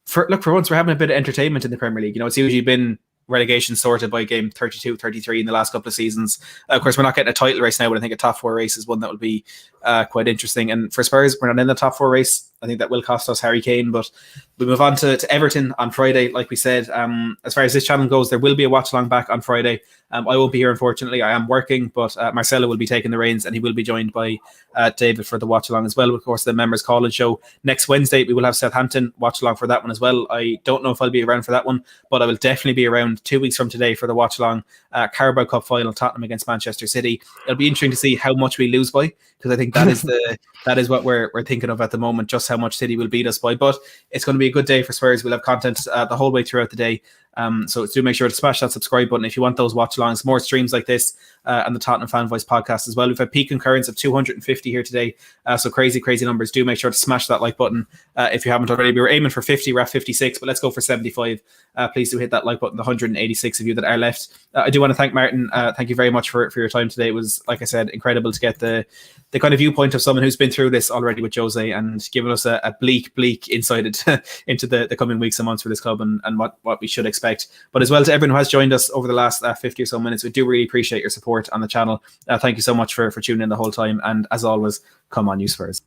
for once, we're having a bit of entertainment in the Premier League. You know, it's usually been relegation sorted by game 32, 33 in the last couple of seasons. Of course, we're not getting a title race now, but I think a top 4 race is one that will be quite interesting. And for Spurs, we're not in the top 4 race. I think that will cost us Harry Kane, but we move on to Everton on Friday. Like we said, as far as this channel goes, there will be a watch along back on Friday. I won't be here, unfortunately. I am working, but Marcelo will be taking the reins, and he will be joined by David for the watch along as well. Of course, the members call and show next Wednesday. We will have Southampton watch along for that one as well. I don't know if I'll be around for that one, but I will definitely be around 2 weeks from today for the watch along Carabao Cup final, Tottenham against Manchester City. It'll be interesting to see how much we lose by, because I think that is that is what we're thinking of at the moment, just how much City will beat us by. But it's going to be a good day for Spurs. We'll have content the whole way throughout the day. So do make sure to smash that subscribe button if you want those watch alongs, more streams like this, and the Tottenham Fan Voice podcast as well. We've had peak concurrence of 250 here today, so crazy numbers. Do make sure to smash that like button if you haven't already. We were aiming for 50, we're at 56, but let's go for 75. Please do hit that like button, the 186 of you that are left. I do want to thank Martin. Thank you very much for your time today. It was, like I said, incredible to get the kind of viewpoint of someone who's been through this already with Jose and given us a bleak insight into the coming weeks and months for this club and what we should expect. But as well to everyone who has joined us over the last 50 or so minutes, we do really appreciate your support on the channel. Thank you so much for tuning in the whole time, and as always, come on you Spurs.